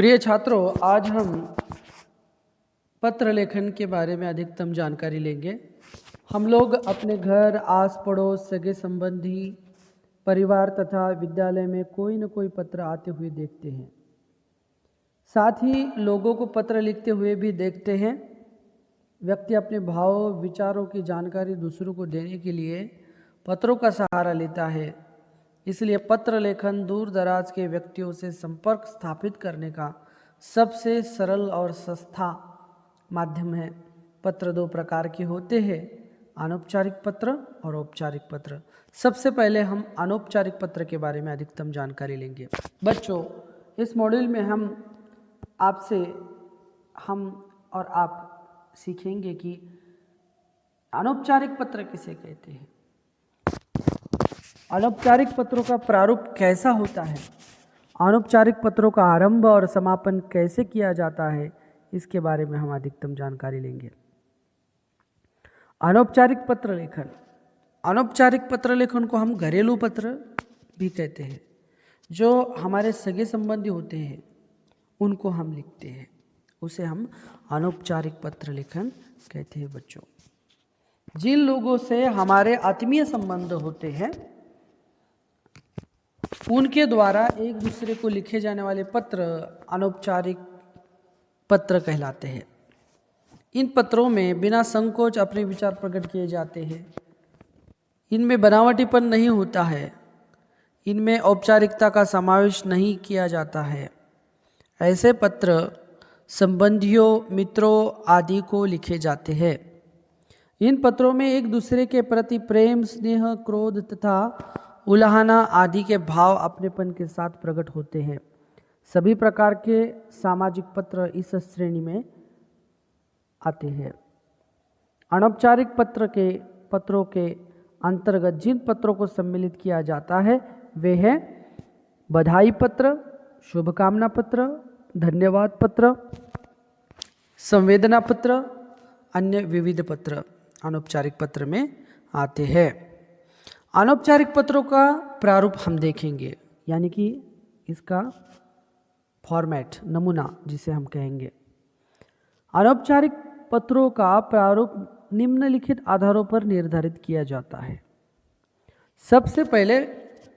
प्रिय छात्रों, आज हम पत्र लेखन के बारे में अधिकतम जानकारी लेंगे। हम लोग अपने घर, आस पड़ोस, सगे संबंधी, परिवार तथा विद्यालय में कोई न कोई पत्र आते हुए देखते हैं। साथ ही लोगों को पत्र लिखते हुए भी देखते हैं। व्यक्ति अपने भाव, विचारों की जानकारी दूसरों को देने के लिए पत्रों का सहारा लेता है। इसलिए पत्र लेखन दूर दराज के व्यक्तियों से संपर्क स्थापित करने का सबसे सरल और सस्ता माध्यम है। पत्र दो प्रकार के होते हैं, अनौपचारिक पत्र और औपचारिक पत्र। सबसे पहले हम अनौपचारिक पत्र के बारे में अधिकतम जानकारी लेंगे। बच्चों, इस मॉड्यूल में हम और आप सीखेंगे कि अनौपचारिक पत्र किसे कहते हैं, अनौपचारिक पत्रों का प्रारूप कैसा होता है, अनौपचारिक पत्रों का आरंभ और समापन कैसे किया जाता है, इसके बारे में हम अधिकतम जानकारी लेंगे। अनौपचारिक पत्र लेखन, अनौपचारिक पत्र लेखन को हम घरेलू पत्र भी कहते हैं। जो हमारे सगे संबंधी होते हैं उनको हम लिखते हैं, उसे हम अनौपचारिक पत्र लेखन कहते हैं। बच्चों, जिन लोगों से हमारे आत्मीय संबंध होते हैं उनके द्वारा एक दूसरे को लिखे जाने वाले पत्र अनौपचारिक पत्र कहलाते हैं। इन पत्रों में बिना संकोच अपने विचार प्रकट किए जाते हैं। इनमें बनावटीपन नहीं होता है। इनमें औपचारिकता का समावेश नहीं किया जाता है। ऐसे पत्र संबंधियों, मित्रों आदि को लिखे जाते हैं। इन पत्रों में एक दूसरे के प्रति प्रेम, स्नेह, क्रोध तथा उलाहना आदि के भाव अपनेपन के साथ प्रकट होते हैं। सभी प्रकार के सामाजिक पत्र इस श्रेणी में आते हैं। अनौपचारिक पत्रों के अंतर्गत जिन पत्रों को सम्मिलित किया जाता है वे हैं बधाई पत्र, शुभकामना पत्र, धन्यवाद पत्र, संवेदना पत्र, अन्य विविध पत्र अनौपचारिक पत्र में आते हैं। अनौपचारिक पत्रों का प्रारूप हम देखेंगे, यानी कि इसका फॉर्मेट, नमूना जिसे हम कहेंगे। अनौपचारिक पत्रों का प्रारूप निम्नलिखित आधारों पर निर्धारित किया जाता है। सबसे पहले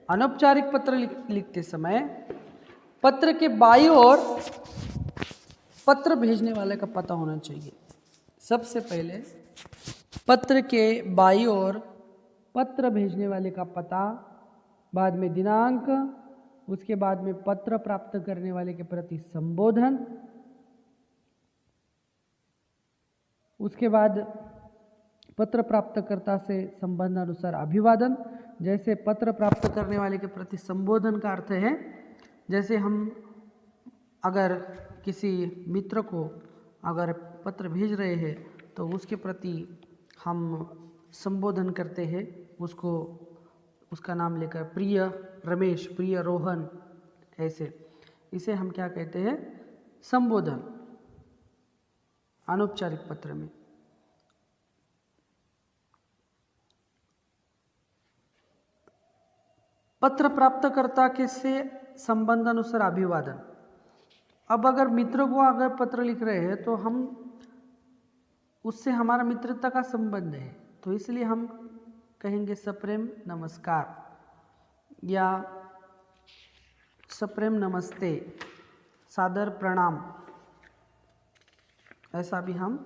अनौपचारिक पत्र लिखते समय पत्र के बाईं ओर पत्र भेजने वाले का पता होना चाहिए। सबसे पहले पत्र के बाईं ओर पत्र भेजने वाले का पता, बाद में दिनांक, उसके बाद में पत्र प्राप्त करने वाले के प्रति संबोधन, उसके बाद पत्र प्राप्तकर्ता से संबंध अनुसार अभिवादन। जैसे पत्र प्राप्त करने वाले के प्रति संबोधन का अर्थ है, जैसे हम अगर किसी मित्र को अगर पत्र भेज रहे हैं तो उसके प्रति हम संबोधन करते हैं, उसको उसका नाम लेकर, प्रिय रमेश, प्रिय रोहन, ऐसे। इसे हम क्या कहते हैं? संबोधन, अनौपचारिक पत्र में। पत्र प्राप्तकर्ता के से संबंध अनुसार अभिवादन। अब अगर मित्र को अगर पत्र लिख रहे हैं तो हम उससे हमारा मित्रता का संबंध है, तो इसलिए हम कहेंगे सप्रेम नमस्कार या सप्रेम नमस्ते, सादर प्रणाम। ऐसा भी हम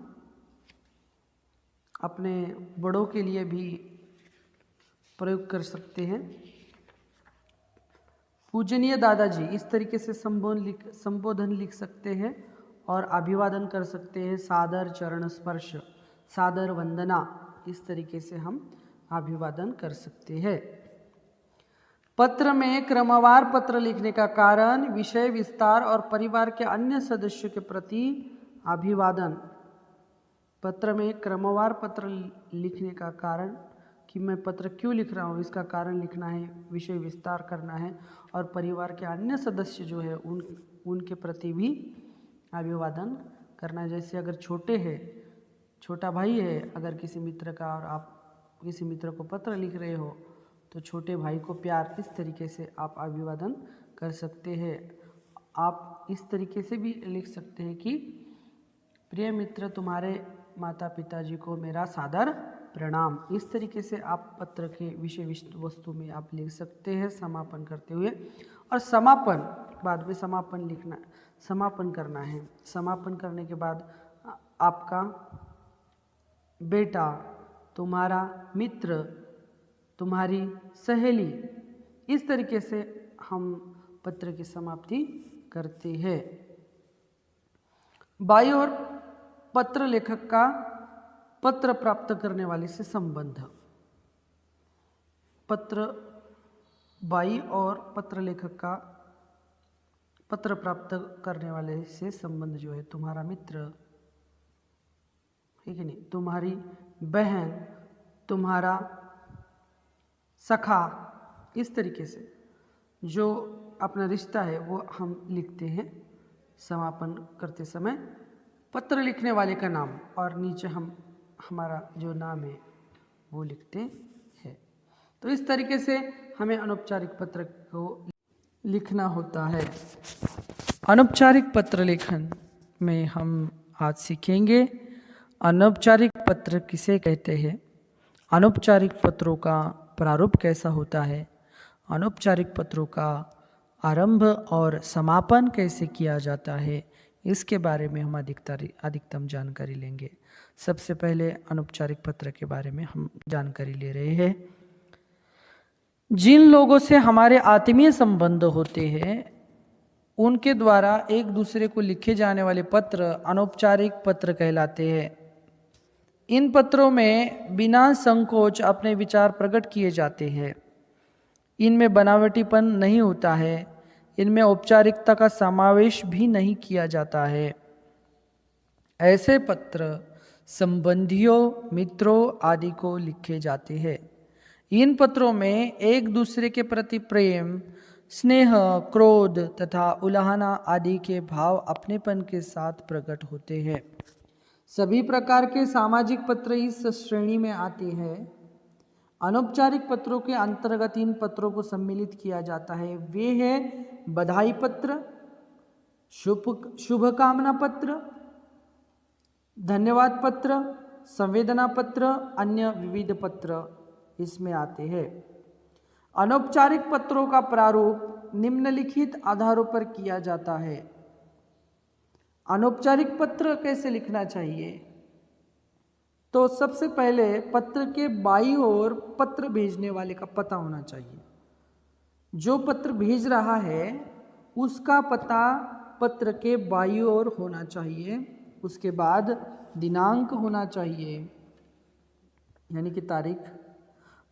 अपने बड़ों के लिए भी प्रयोग कर सकते हैं। पूजनीय दादाजी, इस तरीके से संबोधन लिख सकते हैं और अभिवादन कर सकते हैं। सादर चरण स्पर्श, सादर वंदना, इस तरीके से हम अभिवादन कर सकते हैं। पत्र में क्रमवार पत्र लिखने का कारण विषय विस्तार और परिवार के अन्य सदस्यों के प्रति अभिवादन। पत्र में क्रमवार पत्र लिखने का कारण कि मैं पत्र क्यों लिख रहा हूँ, इसका कारण लिखना है, विषय विस्तार करना है और परिवार के अन्य सदस्य जो है उनके प्रति भी अभिवादन करना है। जैसे अगर छोटा भाई है अगर किसी मित्र का, और आप किसी मित्र को पत्र लिख रहे हो तो छोटे भाई को प्यार, इस तरीके से आप अभिवादन कर सकते हैं। आप इस तरीके से भी लिख सकते हैं कि प्रिय मित्र, तुम्हारे माता पिताजी को मेरा सादर प्रणाम। इस तरीके से आप पत्र के विषय वस्तु में आप लिख सकते हैं समापन करते हुए। और समापन बाद में समापन करना है। समापन करने के बाद आपका बेटा, तुम्हारा मित्र, तुम्हारी सहेली, इस तरीके से हम पत्र की समाप्ति करते हैं। बाई ओर पत्र लेखक का पत्र प्राप्त करने वाले से संबंध। पत्र बाई और पत्र लेखक का पत्र प्राप्त करने वाले से संबंध जो है, तुम्हारा मित्र, ठीक है नहीं, तुम्हारी बहन, तुम्हारा सखा, इस तरीके से जो अपना रिश्ता है वो हम लिखते हैं समापन करते समय। पत्र लिखने वाले का नाम और नीचे हम हमारा जो नाम है वो लिखते हैं। तो इस तरीके से हमें अनौपचारिक पत्र को लिखना होता है। अनौपचारिक पत्र लेखन में हम आज सीखेंगे अनौपचारिक पत्र किसे कहते हैं, अनौपचारिक पत्रों का प्रारूप कैसा होता है, अनौपचारिक पत्रों का आरंभ और समापन कैसे किया जाता है, इसके बारे में हम अधिकतम जानकारी लेंगे। सबसे पहले अनौपचारिक पत्र के बारे में हम जानकारी ले रहे हैं। जिन लोगों से हमारे आत्मीय संबंध होते हैं उनके द्वारा एक दूसरे को लिखे जाने वाले पत्र अनौपचारिक पत्र कहलाते हैं। इन पत्रों में बिना संकोच अपने विचार प्रकट किए जाते हैं। इनमें बनावटीपन नहीं होता है। इनमें औपचारिकता का समावेश भी नहीं किया जाता है। ऐसे पत्र संबंधियों, मित्रों आदि को लिखे जाते हैं। इन पत्रों में एक दूसरे के प्रति प्रेम, स्नेह, क्रोध तथा उलाहना आदि के भाव अपनेपन के साथ प्रकट होते हैं। सभी प्रकार के सामाजिक पत्र इस श्रेणी में आते हैं। अनौपचारिक पत्रों के अंतर्गत इन पत्रों को सम्मिलित किया जाता है। वे हैं बधाई पत्र, शुभकामना पत्र, धन्यवाद पत्र, संवेदना पत्र, अन्य विविध पत्र इसमें आते हैं। अनौपचारिक पत्रों का प्रारूप निम्नलिखित आधारों पर किया जाता है। अनौपचारिक पत्र कैसे लिखना चाहिए? तो सबसे पहले पत्र के बाईं ओर पत्र भेजने वाले का पता होना चाहिए। जो पत्र भेज रहा है उसका पता पत्र के बाईं ओर होना चाहिए। उसके बाद दिनांक होना चाहिए, यानी कि तारीख।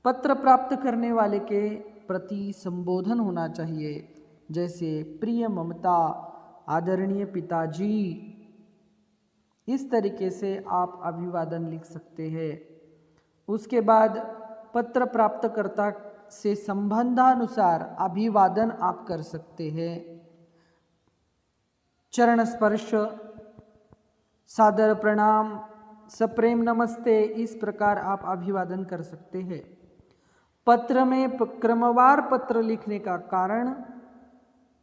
पत्र प्राप्त करने वाले के प्रति संबोधन होना चाहिए, जैसे प्रिय ममता, आदरणीय पिताजी। इस तरीके से आप अभिवादन लिख सकते हैं। उसके बाद पत्र प्राप्तकर्ता से संबंधानुसार अभिवादन आप कर सकते हैं। चरण स्पर्श, सादर प्रणाम, सप्रेम नमस्ते, इस प्रकार आप अभिवादन कर सकते हैं। पत्र में क्रमवार पत्र लिखने का कारण,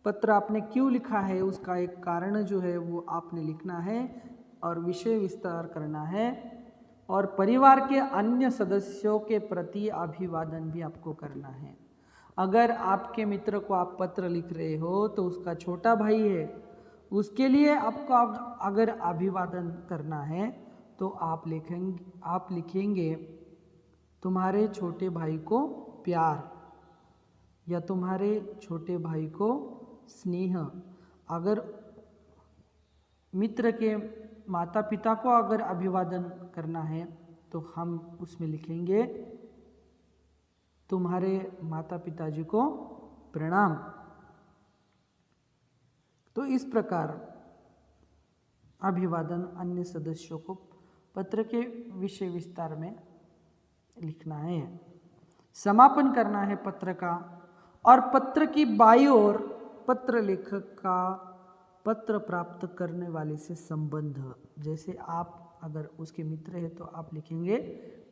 पत्र आपने क्यों लिखा है उसका एक कारण जो है वो आपने लिखना है और विषय विस्तार करना है। और परिवार के अन्य सदस्यों के प्रति अभिवादन भी आपको करना है। अगर आपके मित्र को आप पत्र लिख रहे हो तो उसका छोटा भाई है, उसके लिए आपको अगर अभिवादन करना है तो आप लिखेंगे तुम्हारे छोटे भाई को प्यार या तुम्हारे छोटे भाई को स्नेह। अगर मित्र के माता पिता को अगर अभिवादन करना है तो हम उसमें लिखेंगे तुम्हारे माता पिताजी को प्रणाम। तो इस प्रकार अभिवादन अन्य सदस्यों को पत्र के विषय विस्तार में लिखना है। समापन करना है पत्र का। और पत्र की बाईं ओर पत्र लेखक का पत्र प्राप्त करने वाले से संबंध। जैसे आप अगर उसके मित्र हैं तो आप लिखेंगे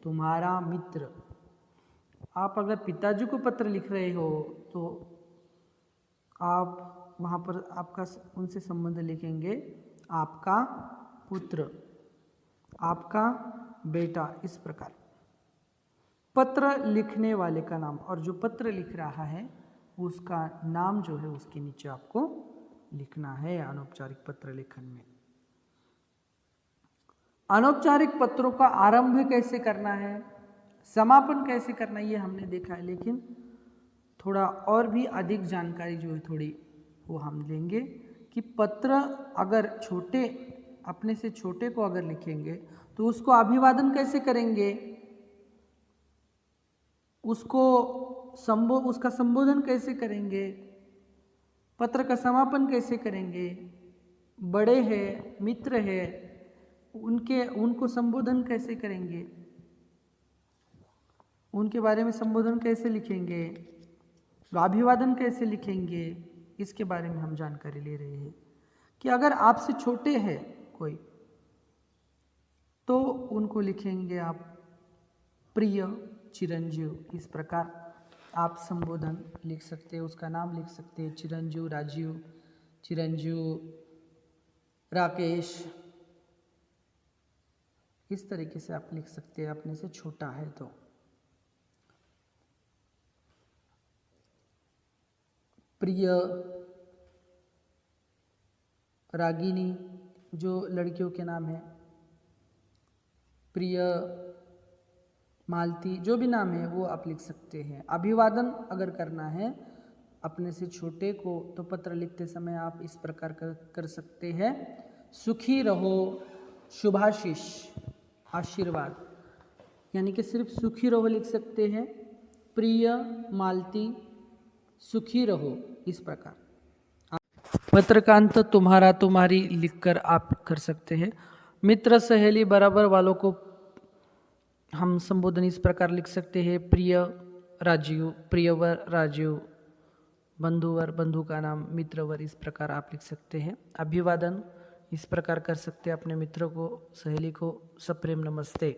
तुम्हारा मित्र। आप अगर पिताजी को पत्र लिख रहे हो तो आप वहाँ पर आपका उनसे संबंध लिखेंगे, आपका पुत्र, आपका बेटा, इस प्रकार। पत्र लिखने वाले का नाम, और जो पत्र लिख रहा है उसका नाम जो है उसके नीचे आपको लिखना है अनौपचारिक पत्र लेखन में। अनौपचारिक पत्रों का आरंभ कैसे करना है, समापन कैसे करना है, ये हमने देखा है, लेकिन थोड़ा और भी अधिक जानकारी जो है थोड़ी वो हम लेंगे कि पत्र अगर छोटे, अपने से छोटे को अगर लिखेंगे तो उसको अभिवादन कैसे करेंगे, उसका संबोधन कैसे करेंगे, पत्र का समापन कैसे करेंगे, बड़े हैं, मित्र है, उनको संबोधन कैसे करेंगे, उनके बारे में संबोधन कैसे लिखेंगे, अभिवादन कैसे लिखेंगे, इसके बारे में हम जानकारी ले रहे हैं कि अगर आपसे छोटे हैं कोई तो उनको लिखेंगे आप प्रिय, चिरंजीव, इस प्रकार आप संबोधन लिख सकते हैं, उसका नाम लिख सकते हैं, चिरंजीव राजीव, चिरंजीव राकेश, इस तरीके से आप लिख सकते हैं अपने से छोटा है तो। प्रिय रागिनी जो लड़कियों के नाम है, प्रिय मालती, जो भी नाम है वो आप लिख सकते हैं। अभिवादन अगर करना है अपने से छोटे को तो पत्र लिखते समय आप इस प्रकार कर सकते हैं, सुखी रहो, शुभाशीष, आशीर्वाद, यानी कि सिर्फ सुखी रहो लिख सकते हैं, प्रिय मालती, सुखी रहो, इस प्रकार। पत्र का अंत तुम्हारा, तुम्हारी लिखकर आप कर सकते हैं। मित्र, सहेली, बराबर वालों को हम संबोधन इस प्रकार लिख सकते हैं, प्रिय राजीव, प्रियवर राजीव, बंधुवर, बंधु का नाम, मित्रवर, इस प्रकार आप लिख सकते हैं। अभिवादन इस प्रकार कर सकते हैं अपने मित्र को, सहेली को, सप्रेम नमस्ते।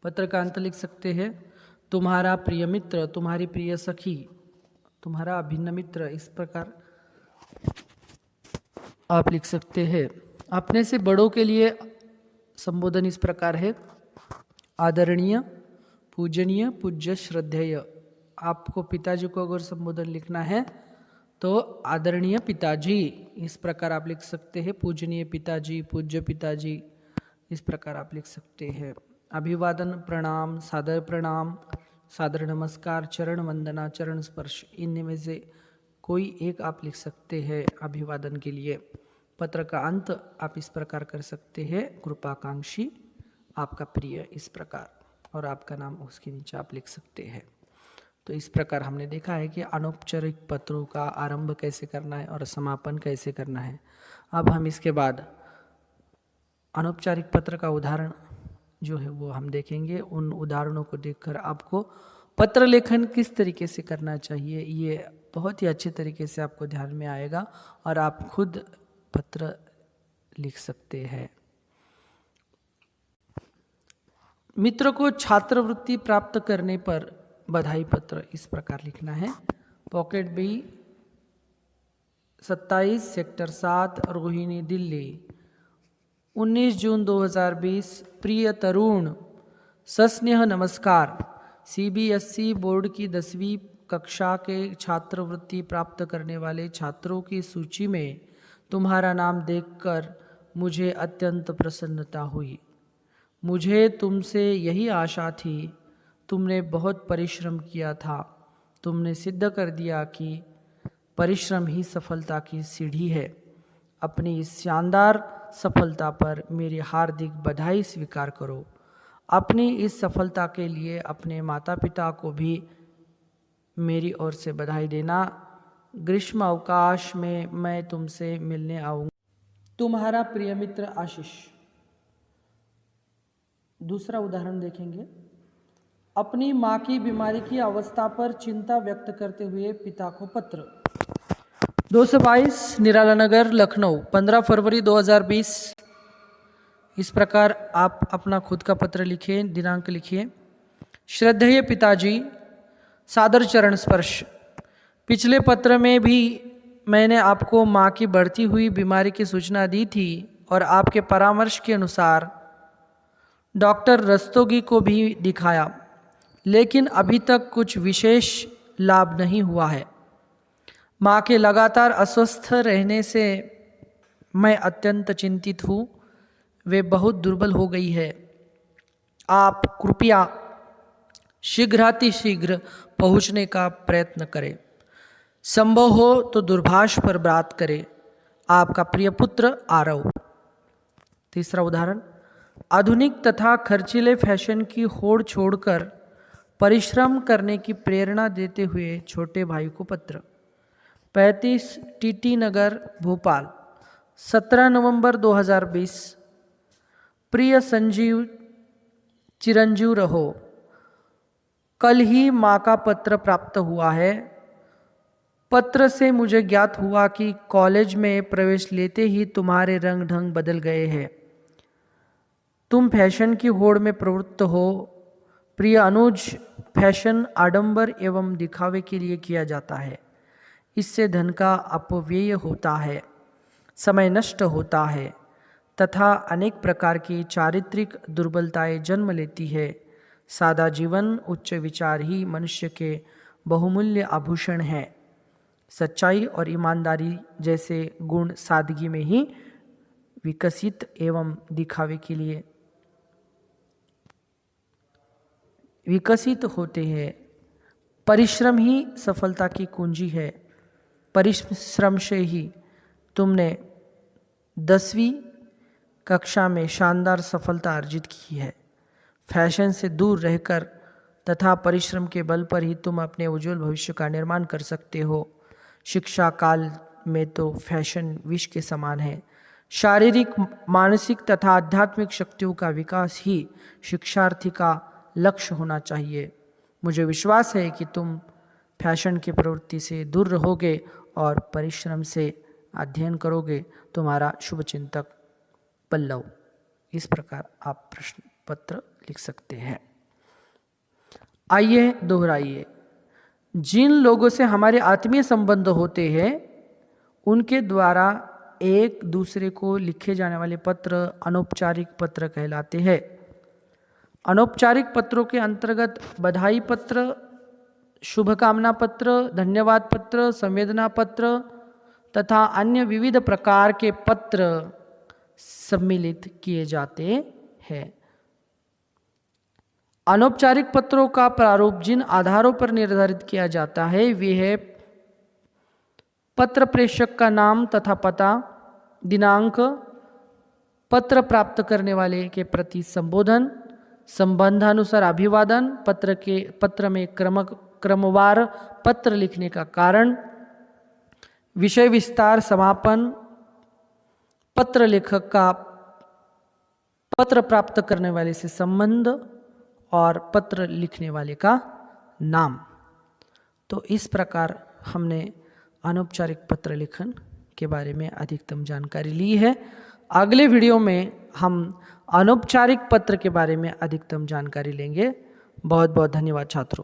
पत्र का अंत लिख सकते हैं, तुम्हारा प्रिय मित्र, तुम्हारी प्रिय सखी, तुम्हारा अभिन्न मित्र, इस प्रकार आप लिख सकते हैं। अपने से बड़ों के लिए संबोधन इस प्रकार है, आदरणीय, पूजनीय, पूज्य, श्रद्धेय। आपको पिताजी को अगर संबोधन लिखना है तो आदरणीय पिताजी, इस प्रकार आप लिख सकते हैं, पूजनीय पिताजी, पूज्य पिताजी, इस प्रकार आप लिख सकते हैं। अभिवादन, प्रणाम, सादर प्रणाम, सादर नमस्कार, चरण वंदना, चरण स्पर्श, इनमें से कोई एक आप लिख सकते हैं अभिवादन के लिए। पत्र का अंत आप इस प्रकार कर सकते हैं, कृपाकांक्षी, आपका प्रिय, इस प्रकार, और आपका नाम उसके नीचे आप लिख सकते हैं। तो इस प्रकार हमने देखा है कि अनौपचारिक पत्रों का आरंभ कैसे करना है और समापन कैसे करना है। अब हम इसके बाद अनौपचारिक पत्र का उदाहरण जो है वो हम देखेंगे। उन उदाहरणों को देखकर आपको पत्र लेखन किस तरीके से करना चाहिए ये बहुत ही अच्छे तरीके से आपको ध्यान में आएगा और आप खुद पत्र लिख सकते हैं। मित्र को छात्रवृत्ति प्राप्त करने पर बधाई पत्र इस प्रकार लिखना है। Pocket B, 27 sector 7, Rohini, Delhi, 19 जून 2020। प्रिय तरुण, सस्नेह नमस्कार। सीबीएसई बोर्ड की 10वीं कक्षा के छात्रवृत्ति प्राप्त करने वाले छात्रों की सूची में तुम्हारा नाम देखकर मुझे अत्यंत प्रसन्नता हुई। मुझे तुमसे यही आशा थी। तुमने बहुत परिश्रम किया था। तुमने सिद्ध कर दिया कि परिश्रम ही सफलता की सीढ़ी है। अपनी इस शानदार सफलता पर मेरी हार्दिक बधाई स्वीकार करो। अपनी इस सफलता के लिए अपने माता पिता को भी मेरी ओर से बधाई देना। ग्रीष्म अवकाश में मैं तुमसे मिलने आऊँगा। तुम्हारा प्रिय मित्र आशीष। दूसरा उदाहरण देखेंगे। अपनी माँ की बीमारी की अवस्था पर चिंता व्यक्त करते हुए पिता को पत्र। 222 निराला नगर, लखनऊ, 15 फरवरी 2020। इस प्रकार आप अपना खुद का पत्र लिखिए, दिनांक लिखिए। श्रद्धेय पिताजी, सादर चरण स्पर्श। पिछले पत्र में भी मैंने आपको माँ की बढ़ती हुई बीमारी की सूचना दी थी और आपके परामर्श के अनुसार डॉक्टर रस्तोगी को भी दिखाया, लेकिन अभी तक कुछ विशेष लाभ नहीं हुआ है। माँ के लगातार अस्वस्थ रहने से मैं अत्यंत चिंतित हूँ। वे बहुत दुर्बल हो गई है। आप कृपया शीघ्रातिशीघ्र पहुँचने का प्रयत्न करें। संभव हो तो दूरभाष पर बात करें। आपका प्रिय पुत्र आरव। तीसरा उदाहरण, आधुनिक तथा खर्चीले फैशन की होड़ छोड़कर परिश्रम करने की प्रेरणा देते हुए छोटे भाई को पत्र। 35 टीटी नगर, भोपाल, 17 नवंबर 2020। प्रिय संजीव, चिरंजीव रहो। कल ही माँ का पत्र प्राप्त हुआ है। पत्र से मुझे ज्ञात हुआ कि कॉलेज में प्रवेश लेते ही तुम्हारे रंग ढंग बदल गए हैं। तुम फैशन की होड़ में प्रवृत्त हो। प्रिय अनुज, फैशन आडंबर एवं दिखावे के लिए किया जाता है। इससे धन का अपव्यय होता है, समय नष्ट होता है तथा अनेक प्रकार की चारित्रिक दुर्बलताएं जन्म लेती है। सादा जीवन, उच्च विचार ही मनुष्य के बहुमूल्य आभूषण हैं। सच्चाई और ईमानदारी जैसे गुण सादगी में ही विकसित एवं दिखावे के लिए विकसित होते हैं। परिश्रम ही सफलता की कुंजी है। परिश्रम से ही तुमने 10वीं कक्षा में शानदार सफलता अर्जित की है। फैशन से दूर रहकर तथा परिश्रम के बल पर ही तुम अपने उज्जवल भविष्य का निर्माण कर सकते हो। शिक्षा काल में तो फैशन विष के समान है। शारीरिक, मानसिक तथा आध्यात्मिक शक्तियों का विकास ही शिक्षार्थी का लक्ष्य होना चाहिए। मुझे विश्वास है कि तुम फैशन की प्रवृत्ति से दूर रहोगे और परिश्रम से अध्ययन करोगे। तुम्हारा शुभचिंतक पल्लव। इस प्रकार आप प्रश्न पत्र लिख सकते हैं। आइए दोहराइए। जिन लोगों से हमारे आत्मीय संबंध होते हैं उनके द्वारा एक दूसरे को लिखे जाने वाले पत्र अनौपचारिक पत्र कहलाते हैं। अनौपचारिक पत्रों के अंतर्गत बधाई पत्र, शुभकामना पत्र, धन्यवाद पत्र, संवेदना पत्र तथा अन्य विविध प्रकार के पत्र सम्मिलित किए जाते हैं। अनौपचारिक पत्रों का प्रारूप जिन आधारों पर निर्धारित किया जाता है वे है पत्र प्रेषक का नाम तथा पता, दिनांक, पत्र प्राप्त करने वाले के प्रति संबोधन, संबंधानुसार अभिवादन, पत्र में क्रमवार पत्र लिखने का कारण, विषय विस्तार, समापन, पत्र लेखक का पत्र प्राप्त करने वाले से संबंध और पत्र लिखने वाले का नाम। तो इस प्रकार हमने अनौपचारिक पत्र लेखन के बारे में अधिकतम जानकारी ली है। अगले वीडियो में हम अनौपचारिक पत्र के बारे में अधिकतम जानकारी लेंगे। बहुत बहुत धन्यवाद छात्रों।